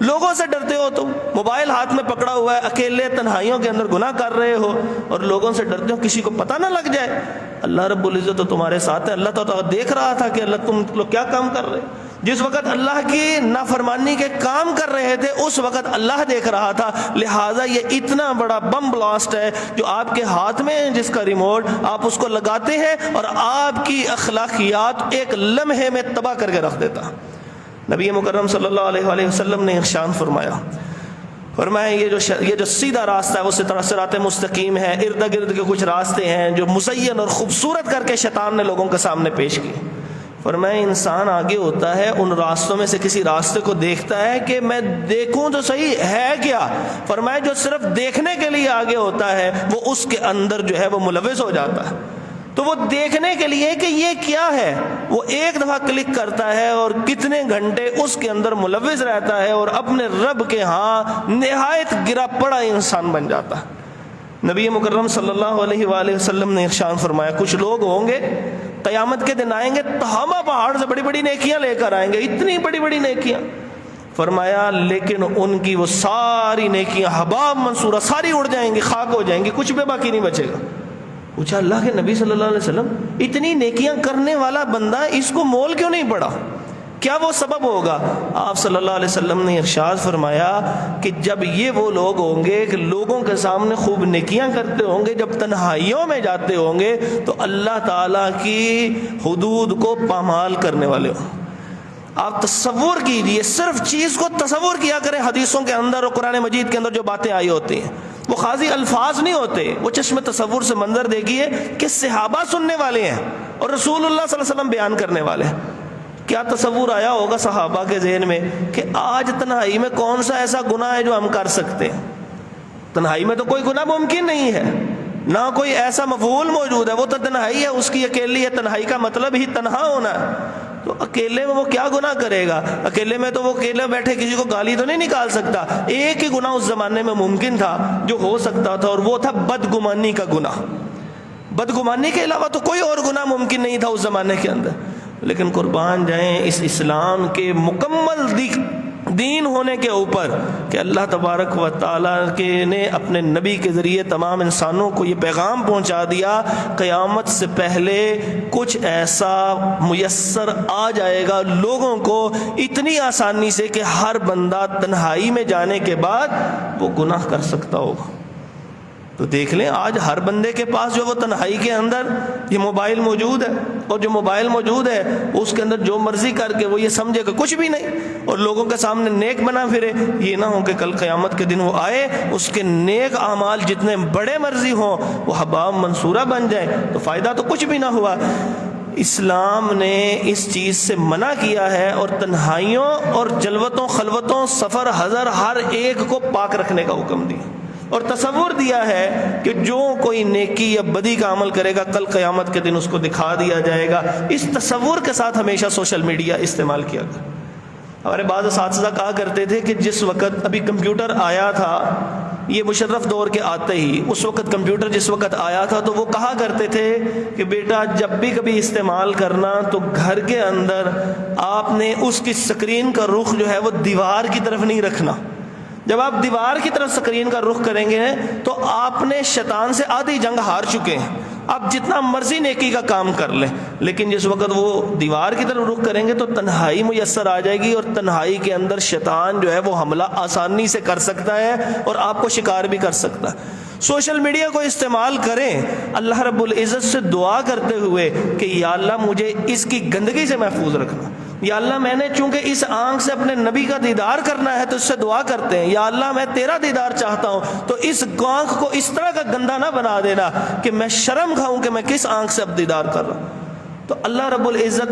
لوگوں سے ڈرتے ہو تم، موبائل ہاتھ میں پکڑا ہوا ہے، اکیلے تنہائیوں کے اندر گناہ کر رہے ہو اور لوگوں سے ڈرتے ہو کسی کو پتہ نہ لگ جائے۔ اللہ رب العزت تو تمہارے ساتھ ہے، اللہ تو دیکھ رہا تھا کہ اللہ تم لوگ کیا کام کر رہے۔ جس وقت اللہ کی نافرمانی کے کام کر رہے تھے اس وقت اللہ دیکھ رہا تھا، لہٰذا یہ اتنا بڑا بم بلاسٹ ہے جو آپ کے ہاتھ میں ہے، جس کا ریموٹ آپ اس کو لگاتے ہیں اور آپ کی اخلاقیات ایک لمحے میں تباہ کر کے رکھ دیتا۔ نبی مکرم صلی اللہ علیہ وآلہ وسلم نے ارشاد فرمایا یہ جو سیدھا راستہ ہے وہ صراط مستقیم ہے، ارد گرد کے کچھ راستے ہیں جو مزین اور خوبصورت کر کے شیطان نے لوگوں کے سامنے پیش کیے۔ فرمایا انسان آگے ہوتا ہے ان راستوں میں سے کسی راستے کو دیکھتا ہے کہ میں دیکھوں تو صحیح ہے کیا۔ فرمایا جو صرف دیکھنے کے لیے آگے ہوتا ہے وہ اس کے اندر جو ہے وہ ملوث ہو جاتا ہے۔ تو وہ دیکھنے کے لیے کہ یہ کیا ہے وہ ایک دفعہ کلک کرتا ہے اور کتنے گھنٹے اس کے اندر ملوث رہتا ہے اور اپنے رب کے ہاں نہایت گرا پڑا انسان بن جاتا ہے۔ نبی مکرم صلی اللہ علیہ وآلہ وسلم نے ارشاد فرمایا کچھ لوگ ہوں گے قیامت کے دن آئیں گے تہامہ پہاڑ سے بڑی بڑی نیکیاں لے کر آئیں گے، اتنی بڑی بڑی نیکیاں۔ فرمایا لیکن ان کی وہ ساری نیکیاں حباب منصورہ، ساری اڑ جائیں گی، خاک ہو جائیں گی، کچھ بھی باقی نہیں بچے گا۔ پوچھا اللہ کے نبی صلی اللہ علیہ وسلم اتنی نیکیاں کرنے والا بندہ اس کو مول کیوں نہیں پڑا، کیا وہ سبب ہوگا؟ آپ صلی اللہ علیہ وسلم نے ارشاد فرمایا کہ جب یہ وہ لوگ ہوں گے کہ لوگوں کے سامنے خوب نیکیاں کرتے ہوں گے، جب تنہائیوں میں جاتے ہوں گے تو اللہ تعالیٰ کی حدود کو پامال کرنے والے ہوں۔ آپ تصور کیجئے، صرف چیز کو تصور کیا کریں، حدیثوں کے اندر اور قرآن مجید کے اندر جو باتیں آئی ہوتی ہیں وہ خاصی الفاظ نہیں ہوتے، وہ چشم تصور سے منظر دیکھیے کہ صحابہ سننے والے ہیں اور رسول اللہ صلی اللہ علیہ وسلم بیان کرنے والے ہیں۔ کیا تصور آیا ہوگا صحابہ کے ذہن میں کہ آج تنہائی میں کون سا ایسا گناہ ہے جو ہم کر سکتے ہیں؟ تنہائی میں تو کوئی گناہ ممکن نہیں ہے، نہ کوئی ایسا مفعول موجود ہے، وہ تو تنہائی ہے، اس کی اکیلی ہے، تنہائی کا مطلب ہی تنہا ہونا ہے۔ تو اکیلے میں وہ کیا گناہ کرے گا؟ اکیلے میں تو وہ اکیلے بیٹھے کسی کو گالی تو نہیں نکال سکتا۔ ایک ہی گناہ اس زمانے میں ممکن تھا جو ہو سکتا تھا اور وہ تھا بدگمانی کا گناہ۔ بدگمانی کے علاوہ تو کوئی اور گناہ ممکن نہیں تھا اس زمانے کے اندر۔ لیکن قربان جائیں اس اسلام کے مکمل دین ہونے کے اوپر کہ اللہ تبارک و تعالیٰ نے اپنے نبی کے ذریعے تمام انسانوں کو یہ پیغام پہنچا دیا، قیامت سے پہلے کچھ ایسا میسر آ جائے گا لوگوں کو اتنی آسانی سے کہ ہر بندہ تنہائی میں جانے کے بعد وہ گناہ کر سکتا ہوگا۔ تو دیکھ لیں آج ہر بندے کے پاس جو وہ تنہائی کے اندر یہ موبائل موجود ہے، اور جو موبائل موجود ہے اس کے اندر جو مرضی کر کے وہ یہ سمجھے کہ کچھ بھی نہیں اور لوگوں کے سامنے نیک بنا پھرے۔ یہ نہ ہو کہ کل قیامت کے دن وہ آئے اس کے نیک اعمال جتنے بڑے مرضی ہوں وہ حباب منصورہ بن جائیں، تو فائدہ تو کچھ بھی نہ ہوا۔ اسلام نے اس چیز سے منع کیا ہے اور تنہائیوں اور جلوتوں خلوتوں سفر حضر ہر ایک کو پاک رکھنے کا حکم دیا، اور تصور دیا ہے کہ جو کوئی نیکی یا بدی کا عمل کرے گا کل قیامت کے دن اس کو دکھا دیا جائے گا۔ اس تصور کے ساتھ ہمیشہ سوشل میڈیا استعمال کیا گیا۔ ہمارے بعض اساتذہ کہا کرتے تھے کہ جس وقت ابھی کمپیوٹر آیا تھا، یہ مشرف دور کے آتے ہی اس وقت کمپیوٹر جس وقت آیا تھا تو وہ کہا کرتے تھے کہ بیٹا جب بھی کبھی استعمال کرنا تو گھر کے اندر آپ نے اس کی سکرین کا رخ جو ہے وہ دیوار کی طرف نہیں رکھنا، جب آپ دیوار کی طرف اسکرین کا رخ کریں گے تو آپ نے شیطان سے آدھی جنگ ہار چکے ہیں. آپ جتنا مرضی نیکی کا کام کر لیں، لیکن جس وقت وہ دیوار کی طرف رخ کریں گے تو تنہائی میسر آ جائے گی، اور تنہائی کے اندر شیطان جو ہے وہ حملہ آسانی سے کر سکتا ہے اور آپ کو شکار بھی کر سکتا ہے. سوشل میڈیا کو استعمال کریں اللہ رب العزت سے دعا کرتے ہوئے کہ یا اللہ مجھے اس کی گندگی سے محفوظ رکھنا. یا اللہ میں نے چونکہ اس آنکھ سے اپنے نبی کا دیدار کرنا ہے تو اس سے دعا کرتے ہیں، یا اللہ میں تیرا دیدار چاہتا ہوں تو اس آنکھ کو اس طرح کا گندا نہ بنا دینا کہ میں شرم کھاؤں کہ میں کس آنکھ سے اب دیدار کر رہا ہوں. تو اللہ رب العزت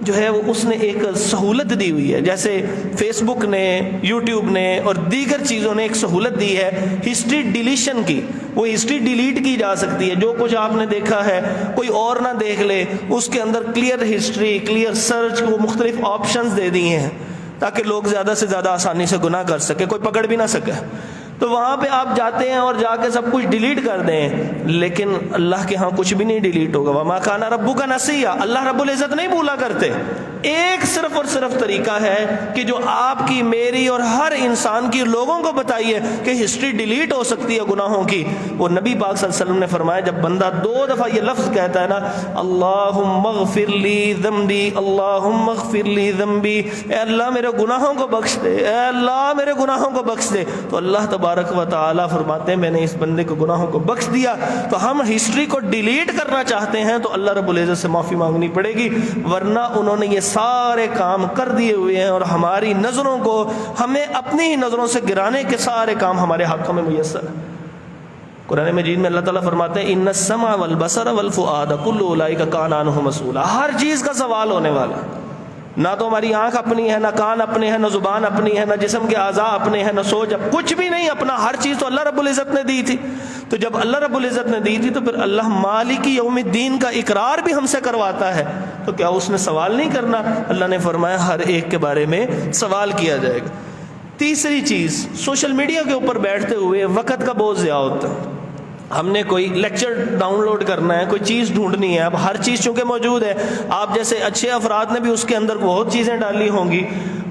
جو ہے وہ اس نے ایک سہولت دی ہوئی ہے، جیسے فیس بک نے، یوٹیوب نے اور دیگر چیزوں نے ایک سہولت دی ہے ہسٹری ڈیلیشن کی. وہ ہسٹری ڈیلیٹ کی جا سکتی ہے، جو کچھ آپ نے دیکھا ہے کوئی اور نہ دیکھ لے، اس کے اندر کلیئر ہسٹری، کلیئر سرچ، وہ مختلف آپشنز دے دیے ہیں تاکہ لوگ زیادہ سے زیادہ آسانی سے گناہ کر سکے، کوئی پکڑ بھی نہ سکے. تو وہاں پہ آپ جاتے ہیں اور جا کے سب کچھ ڈیلیٹ کر دیں، لیکن اللہ کے ہاں کچھ بھی نہیں ڈیلیٹ ہوگا. وما کان ربک نسیا، اللہ رب العزت نہیں بھولا کرتے. ایک صرف اور صرف طریقہ ہے کہ جو آپ کی، میری اور ہر انسان کی، لوگوں کو بتائیے کہ ہسٹری ڈیلیٹ ہو سکتی ہے گناہوں کی. وہ نبی پاک صلی اللہ علیہ وسلم نے فرمایا جب بندہ 2 دفعہ یہ لفظ کہتا ہے نا، اللہم اغفر لی ذنبی، اللہم اغفر لی ذنبی، اے اللہ میرے گناہوں کو بخش دے، اے اللہ میرے گناہوں کو بخش دے، تو اللہ تبارک و تعالیٰ فرماتے ہیں میں نے اس بندے کو گناہوں کو بخش دیا. تو ہم ہسٹری کو ڈیلیٹ کرنا چاہتے ہیں تو اللہ رب العزت سے معافی مانگنی پڑے گی، ورنہ انہوں نے یہ سارے کام کر دیے ہوئے ہیں اور ہماری نظروں کو، ہمیں اپنی ہی نظروں سے گرانے کے سارے کام ہمارے ہاتھوں میں میسر ہیں. قرآن مجید میں اللہ تعالیٰ فرماتے ہیں ان السمع والبصر والفؤاد کل اولئک کان عنہ مسئولا. ہر چیز کا سوال ہونے والا ہے. نہ تو ہماری آنکھ اپنی ہے، نہ کان اپنے ہیں، نہ زبان اپنی ہے، نہ جسم کے اعضاء اپنے ہیں، نہ سوچ، کچھ بھی نہیں اپنا. ہر چیز تو اللہ رب العزت نے دی تھی. تو جب اللہ رب العزت نے دی تھی تو پھر اللہ مالک یوم الدین کا اقرار بھی ہم سے کرواتا ہے، تو کیا اس نے سوال نہیں کرنا؟ اللہ نے فرمایا ہر ایک کے بارے میں سوال کیا جائے گا. تیسری چیز، سوشل میڈیا کے اوپر بیٹھتے ہوئے وقت کا بہت ضیاع ہوتا ہے. ہم نے کوئی لیکچر ڈاؤن لوڈ کرنا ہے، کوئی چیز ڈھونڈنی ہے، اب ہر چیز چونکہ موجود ہے، آپ جیسے اچھے افراد نے بھی اس کے اندر بہت چیزیں ڈالی ہوں گی،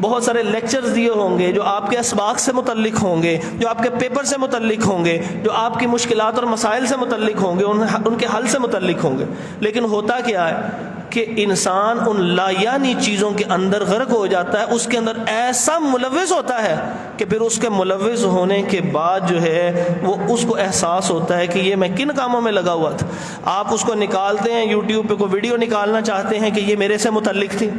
بہت سارے لیکچرز دیے ہوں گے جو آپ کے اسباق سے متعلق ہوں گے، جو آپ کے پیپر سے متعلق ہوں گے، جو آپ کی مشکلات اور مسائل سے متعلق ہوں گے، ان کے حل سے متعلق ہوں گے. لیکن ہوتا کیا ہے کہ انسان ان لا یعنی چیزوں کے اندر غرق ہو جاتا ہے، اس کے اندر ایسا ملوث ہوتا ہے کہ پھر اس کے ملوث ہونے کے بعد جو ہے وہ اس کو احساس ہوتا ہے کہ یہ میں کن کاموں میں لگا ہوا تھا. آپ اس کو نکالتے ہیں، یوٹیوب پہ کوئی ویڈیو نکالنا چاہتے ہیں کہ یہ میرے سے متعلق تھی،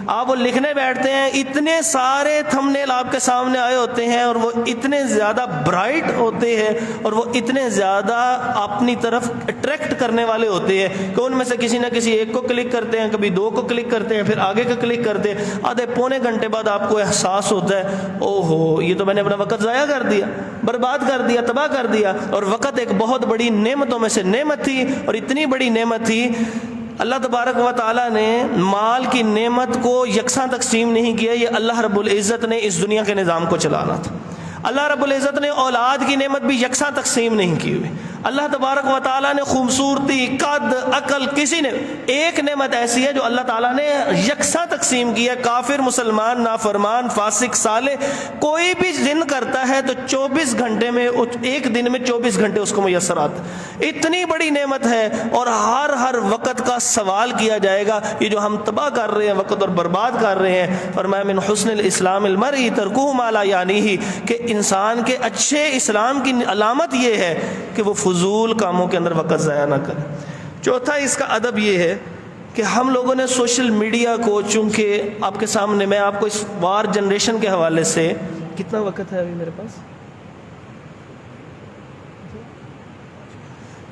آپ وہ لکھنے بیٹھتے ہیں، اتنے سارے تھم نیل آپ کے سامنے آئے ہوتے ہیں اور وہ اتنے زیادہ برائٹ ہوتے ہیں اور وہ اتنے زیادہ اپنی طرف اٹریکٹ کرنے والے ہوتے ہیں کہ ان میں سے کسی نہ کسی ایک کو کلک کرتے ہیں، کبھی 2 کو کلک کرتے ہیں، پھر آگے کا کلک کرتے ہیں. آدھے پونے گھنٹے بعد آپ کو احساس ہوتا ہے او ہو یہ تو میں نے اپنا وقت ضائع کر دیا، برباد کر دیا، تباہ کر دیا. اور وقت ایک بہت بڑی نعمتوں میں سے نعمت تھی، اور اتنی بڑی نعمت تھی اللہ تبارک و تعالیٰ نے مال کی نعمت کو یکساں تقسیم نہیں کیا. یہ اللہ رب العزت نے اس دنیا کے نظام کو چلانا تھا. اللہ رب العزت نے اولاد کی نعمت بھی یکساں تقسیم نہیں کی ہوئی. اللہ تبارک و تعالیٰ نے خوبصورتی، قد، عقل، کسی نے ایک نعمت ایسی ہے جو اللہ تعالیٰ نے یکساں تقسیم کی ہے. کافر، مسلمان، نافرمان، فاسق، صالح، کوئی بھی دن کرتا ہے تو 24 گھنٹے میں، ایک دن میں 24 گھنٹے اس کو میسر آتا. اتنی بڑی نعمت ہے اور ہر وقت کا سوال کیا جائے گا. یہ جو ہم تباہ کر رہے ہیں وقت اور برباد کر رہے ہیں، فرمایا من حسن الاسلام المرء ترکہ ما لا یعنیہ، کہ انسان کے اچھے اسلام کی علامت یہ ہے کہ وہ فضول کاموں کے اندر وقت ضائع نہ کرے. چوتھا اس کا ادب یہ ہے کہ ہم لوگوں نے سوشل میڈیا کو، چونکہ آپ کے سامنے میں آپ کو اس وار جنریشن کے حوالے سے، کتنا وقت ہے ابھی میرے پاس؟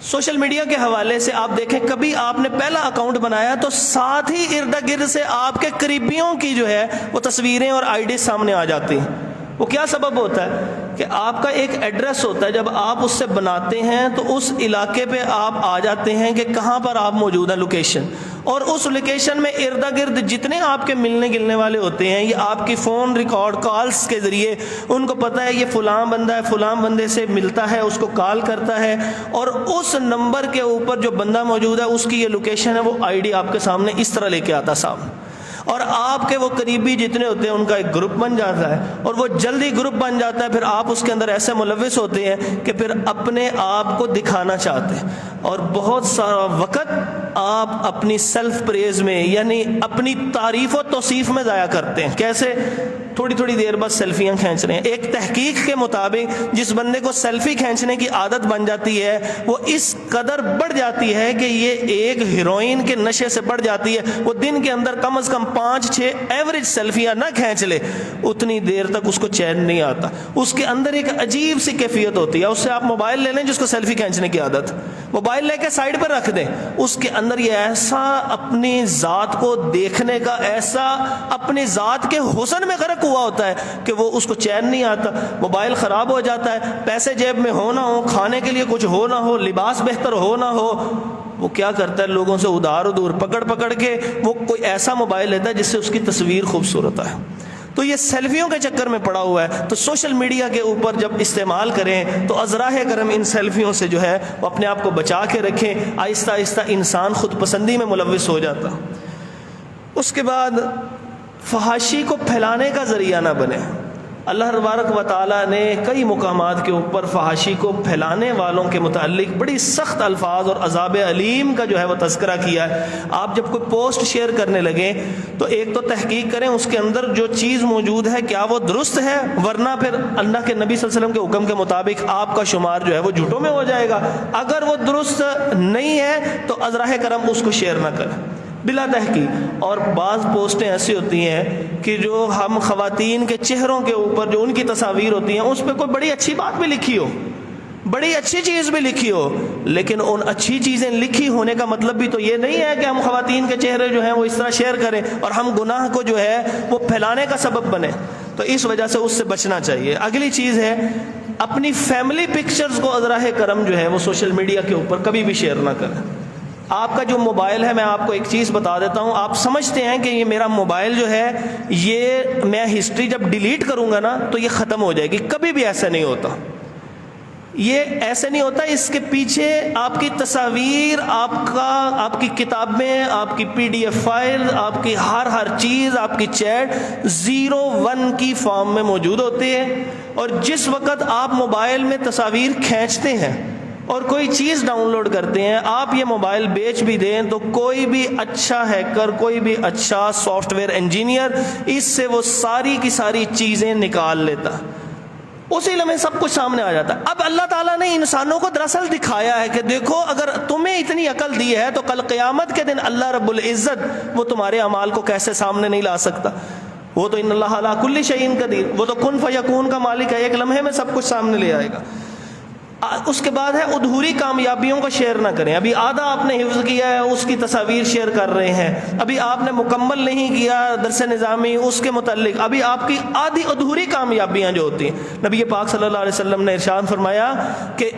سوشل میڈیا کے حوالے سے آپ دیکھیں، کبھی آپ نے پہلا اکاؤنٹ بنایا تو ساتھ ہی ارد گرد سے آپ کے قریبیوں کی جو ہے وہ تصویریں اور آئی ڈی سامنے آ جاتی ہیں. وہ کیا سبب ہوتا ہے کہ آپ کا ایک ایڈریس ہوتا ہے، جب آپ اس سے بناتے ہیں تو اس علاقے پہ آپ آ جاتے ہیں کہ کہاں پر آپ موجود ہیں، لوکیشن، اور اس لوکیشن میں ارد گرد جتنے آپ کے ملنے گلنے والے ہوتے ہیں، یہ آپ کی فون ریکارڈ کالز کے ذریعے ان کو پتہ ہے یہ فلاں بندہ ہے، فلاں بندے سے ملتا ہے، اس کو کال کرتا ہے، اور اس نمبر کے اوپر جو بندہ موجود ہے اس کی یہ لوکیشن ہے، وہ آئی ڈی آپ کے سامنے اس طرح لے کے آتا سامنے. اور آپ کے وہ قریبی جتنے ہوتے ہیں ان کا ایک گروپ بن جاتا ہے، اور وہ جلدی گروپ بن جاتا ہے، پھر آپ اس کے اندر ایسے ملوث ہوتے ہیں کہ پھر اپنے آپ کو دکھانا چاہتے ہیں، اور بہت سارا وقت آپ اپنی سیلف پریز میں یعنی اپنی تعریف و توصیف میں ضائع کرتے ہیں۔ کیسے؟ تھوڑی تھوڑی دیر بعد سیلفیاں کھینچ رہے ہیں۔ ایک تحقیق کے مطابق جس بندے کو سیلفی کھینچنے کی عادت بن جاتی ہے وہ اس قدر بڑھ جاتی ہے کہ یہ ایک ہیروئن کے نشے سے بڑھ جاتی ہے۔ وہ دن کے اندر کم از کم 5-6 ایوریج سیلفیاں نہ کھینچ لے، اتنی دیر تک اس کو چین نہیں آتا۔ اس کے اندر ایک عجیب سی کیفیت ہوتی ہے۔ اس سے آپ موبائل لے لیں جس کو سیلفی کھینچنے کی عادت، موبائل لے کے سائڈ پر رکھ دیں، اس کے اندر یہ ایسا اپنی ذات کو دیکھنے کا، ایسا اپنی ذات کے حسن میں غرق ہوا ہوتا ہے کہ وہ اس کو چین نہیں آتا۔ موبائل خراب ہو جاتا ہے، پیسے جیب میں ہو نہ ہو، کھانے کے لیے کچھ ہو نہ ہو، لباس بہتر ہو نہ ہو، وہ کیا کرتا ہے لوگوں سے ادھار ادھور پکڑ کے وہ کوئی ایسا موبائل لیتا ہے جس سے اس کی تصویر خوبصورت ہے۔ تو یہ سیلفیوں کے چکر میں پڑا ہوا ہے۔ تو سوشل میڈیا کے اوپر جب استعمال کریں تو ازراہ کرم ان سیلفیوں سے جو ہے وہ اپنے آپ کو بچا کے رکھیں۔ آہستہ آہستہ انسان خود پسندی میں ملوث ہو جاتا۔ اس کے بعد فحاشی کو پھیلانے کا ذریعہ نہ بنے۔ اللہ تبارک و تعالیٰ نے کئی مقامات کے اوپر فحاشی کو پھیلانے والوں کے متعلق بڑی سخت الفاظ اور عذاب علیم کا جو ہے وہ تذکرہ کیا ہے۔ آپ جب کوئی پوسٹ شیئر کرنے لگیں تو ایک تو تحقیق کریں اس کے اندر جو چیز موجود ہے کیا وہ درست ہے، ورنہ پھر اللہ کے نبی صلی اللہ علیہ وسلم کے حکم کے مطابق آپ کا شمار جو ہے وہ جھوٹوں میں ہو جائے گا۔ اگر وہ درست نہیں ہے تو ازراہ کرم اس کو شیئر نہ کریں بلا تحقیق۔ اور بعض پوسٹیں ایسی ہوتی ہیں کہ جو ہم خواتین کے چہروں کے اوپر جو ان کی تصاویر ہوتی ہیں اس پہ کوئی بڑی اچھی بات بھی لکھی ہو، بڑی اچھی چیز بھی لکھی ہو، لیکن ان اچھی چیزیں لکھی ہونے کا مطلب بھی تو یہ نہیں ہے کہ ہم خواتین کے چہرے جو ہیں وہ اس طرح شیئر کریں اور ہم گناہ کو جو ہے وہ پھیلانے کا سبب بنے۔ تو اس وجہ سے اس سے بچنا چاہیے۔ اگلی چیز ہے اپنی فیملی پکچرز کو ازراہ کرم جو ہے وہ سوشل میڈیا کے اوپر کبھی بھی شیئر نہ کریں۔ آپ کا جو موبائل ہے، میں آپ کو ایک چیز بتا دیتا ہوں، آپ سمجھتے ہیں کہ یہ میرا موبائل جو ہے یہ میں ہسٹری جب ڈیلیٹ کروں گا نا تو یہ ختم ہو جائے گی، کبھی بھی ایسا نہیں ہوتا۔ یہ ایسے نہیں ہوتا، اس کے پیچھے آپ کی تصاویر، آپ کی کتابیں، آپ کی PDF فائل، آپ کی ہر چیز، آپ کی چیٹ 0-1 کی فارم میں موجود ہوتی ہے۔ اور جس وقت آپ موبائل میں تصاویر کھینچتے ہیں اور کوئی چیز ڈاؤن لوڈ کرتے ہیں، آپ یہ موبائل بیچ بھی دیں تو کوئی بھی اچھا ہیکر، کوئی بھی اچھا سافٹ ویئر انجینئر اس سے وہ ساری کی ساری چیزیں نکال لیتا، اسی لمحے سب کچھ سامنے آ جاتا ہے۔ اب اللہ تعالیٰ نے انسانوں کو دراصل دکھایا ہے کہ دیکھو اگر تمہیں اتنی عقل دی ہے تو کل قیامت کے دن اللہ رب العزت وہ تمہارے اعمال کو کیسے سامنے نہیں لا سکتا۔ وہ تو ان اللہ علی کل شیء قدیر، وہ تو کن فیکون کا مالک ہے، ایک لمحے میں سب کچھ سامنے لے آئے گا۔ اس کے بعد ہے ادھوری کامیابیوں کا شیئر نہ کریں۔ ابھی آدھا آپ نے حفظ کیا ہے اس کی تصاویر شیئر کر رہے ہیں، ابھی آپ نے مکمل نہیں کیا درس نظامی اس کے متعلق، ابھی آپ کی آدھی ادھوری کامیابیاں جو ہوتی ہیں۔ نبی پاک صلی اللہ علیہ وسلم نے ارشاد فرمایا کہ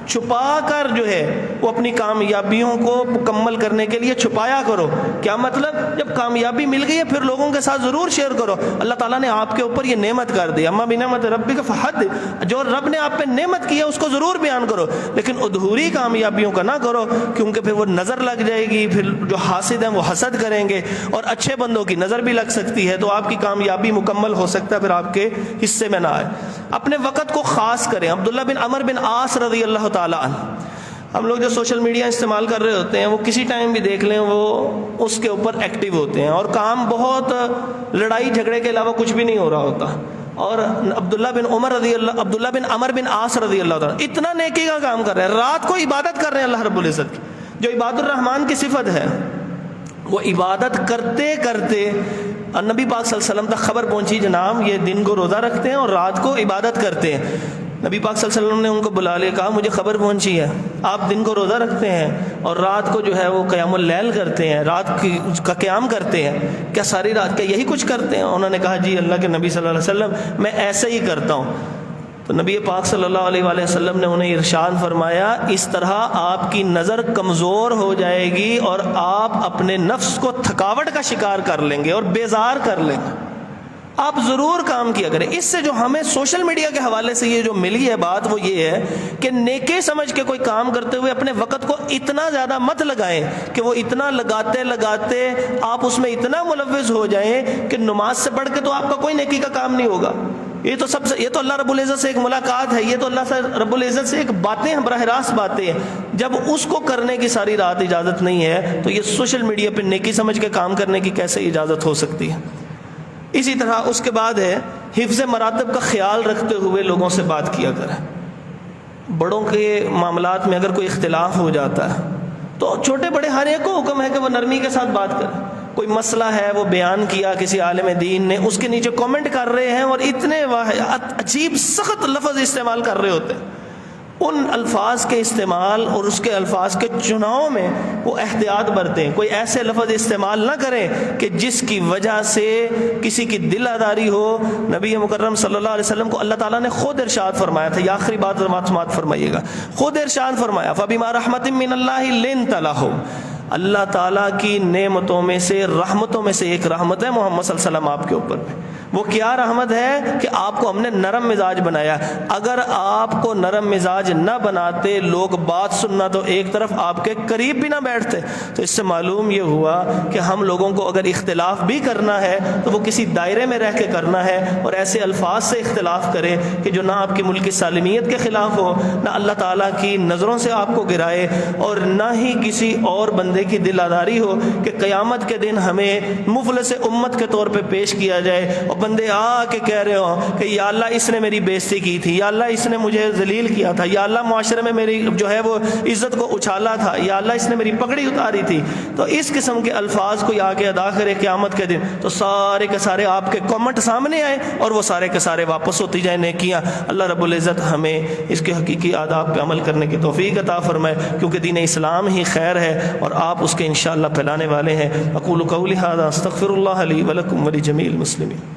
چھپا کر جو ہے وہ اپنی کامیابیوں کو مکمل کرنے کے لیے چھپایا کرو۔ کیا مطلب؟ جب کامیابی مل گئی ہے پھر لوگوں کے ساتھ ضرور شیئر کرو۔ اللہ تعالیٰ نے آپ کے اوپر یہ نعمت کر دی، اما بنعمت ربک فحدث، جو رب نے آپ پہ نعمت کی ہے اس کو ضرور بیان کرو، لیکن ادھوری کامیابیوں کا نہ کرو، کیونکہ پھر وہ نظر لگ جائے گی، پھر جو حاسد ہیں وہ حسد کریں گے اور اچھے بندوں کی نظر بھی لگ سکتی ہے، تو آپ کی کامیابی مکمل ہو سکتا ہے پھر آپ کے حصے میں نہ آئے۔ اپنے وقت کو خاص کریں۔ عبداللہ بن عمر بن عاص رضی اللہ تعالیٰ عنہ، ہم لوگ جو سوشل میڈیا استعمال کر رہے ہوتے ہیں وہ کسی ٹائم بھی دیکھ لیں وہ اس کے اوپر ایکٹیو ہوتے ہیں اور کام بہت لڑائی جھگڑے کے علاوہ کچھ بھی نہیں ہو رہا ہوتا۔ اور عبداللہ بن عمر بن عاص رضی اللہ تعالیٰ اتنا نیکی کا کام کر رہے ہیں، رات کو عبادت کر رہے ہیں اللہ رب العزت کی، جو عباد الرحمن کی صفت ہے۔ وہ عبادت کرتے کرتے نبی پاک صلی اللہ علیہ وسلم تک خبر پہنچی جناب یہ دن کو روزہ رکھتے ہیں اور رات کو عبادت کرتے ہیں۔ نبی پاک صلی اللہ علیہ وسلم نے ان کو بلا لیا، کہا مجھے خبر پہنچی ہے آپ دن کو روزہ رکھتے ہیں اور رات کو جو ہے وہ قیام اللیل کرتے ہیں، رات کا قیام کرتے ہیں، کیا ساری رات کیا یہی کچھ کرتے ہیں؟ انہوں نے کہا جی اللہ کے نبی صلی اللہ علیہ وسلم میں ایسے ہی کرتا ہوں۔ تو نبی پاک صلی اللہ علیہ وآلہ وسلم نے انہیں ارشاد فرمایا اس طرح آپ کی نظر کمزور ہو جائے گی اور آپ اپنے نفس کو تھکاوٹ کا شکار کر لیں گے اور بیزار کر لیں گے۔ آپ ضرور کام کیا کریں. اس سے جو ہمیں سوشل میڈیا کے حوالے سے یہ جو ملی ہے بات وہ یہ ہے کہ نیکی سمجھ کے کوئی کام کرتے ہوئے اپنے وقت کو اتنا زیادہ مت لگائیں کہ وہ اتنا لگاتے لگاتے آپ اس میں اتنا ملوث ہو جائیں کہ نماز سے بڑھ کے تو آپ کا کوئی نیکی کا کام نہیں ہوگا. یہ تو اللہ رب العزت سے ایک ملاقات ہے, یہ تو اللہ سے رب العزت سے ایک باتیں ہیں, براہ راست باتیں ہیں. جب اس کو کرنے کی ساری رات اجازت نہیں ہے تو یہ سوشل میڈیا پہ نیکی سمجھ کے کام کرنے کی کیسے اجازت ہو سکتی ہے. اسی طرح اس کے بعد ہے حفظ مراتب کا خیال رکھتے ہوئے لوگوں سے بات کیا کریں. بڑوں کے معاملات میں اگر کوئی اختلاف ہو جاتا ہے تو چھوٹے بڑے ہر ایک کو حکم ہے کہ وہ نرمی کے ساتھ بات کرے. کوئی مسئلہ ہے وہ بیان کیا کسی عالم دین نے, اس کے نیچے کامنٹ کر رہے ہیں اور اتنے عجیب سخت لفظ استعمال کر رہے ہوتے ہیں. ان الفاظ کے استعمال اور اس کے الفاظ کے چناؤ میں وہ احتیاط برتیں. کوئی ایسے لفظ استعمال نہ کریں کہ جس کی وجہ سے کسی کی دل آزاری ہو. نبی مکرم صلی اللہ علیہ وسلم کو اللہ تعالیٰ نے خود ارشاد فرمایا تھا, یہ آخری بات سماعت فرمائیے گا, خود ارشاد فرمایا فَبِمَا رَحْمَةٍ مِّنَ اللَّهِ لِنْتَ لَهُمْ. اللہ تعالیٰ کی نعمتوں میں سے رحمتوں میں سے ایک رحمت ہے محمد صلی اللہ علیہ وسلم آپ کے اوپر میں. وہ کیا رحمت ہے کہ آپ کو ہم نے نرم مزاج بنایا. اگر آپ کو نرم مزاج نہ بناتے, لوگ بات سننا تو ایک طرف آپ کے قریب بھی نہ بیٹھتے. تو اس سے معلوم یہ ہوا کہ ہم لوگوں کو اگر اختلاف بھی کرنا ہے تو وہ کسی دائرے میں رہ کے کرنا ہے, اور ایسے الفاظ سے اختلاف کرے کہ جو نہ آپ کی ملک کی سالمیت کے خلاف ہو, نہ اللہ تعالیٰ کی نظروں سے آپ کو گرائے, اور نہ ہی کسی اور بندے کی دل آزاری ہو کہ قیامت کے دن ہمیں مفلس امت کے طور پہ پیش کیا جائے اور بندے آ کے کہہ رہے ہوں کہ یا اللہ اس نے میری بےزتی کی تھی, یا اللہ اس نے مجھے ذلیل کیا تھا, یا اللہ معاشرے میں میری جو ہے وہ عزت کو اچھالا تھا, یا اللہ اس نے میری پگڑی اتاری تھی. تو اس قسم کے الفاظ کو آ کے ادا کرے قیامت کے دن, تو سارے کے سارے آپ کے کامنٹ سامنے آئے اور وہ سارے کے سارے واپس ہوتی جائیں نیکیاں. اللہ رب العزت ہمیں اس کے حقیقی آداب پہ عمل کرنے کی توفیق عطا فرمائے, کیونکہ دین اسلام ہی خیر ہے اور آپ اس کے انشاءاللہ پھیلانے والے ہیں. اقول قولی ھذا استغفر اللہ لی ولکم ولجمیع المسلمین.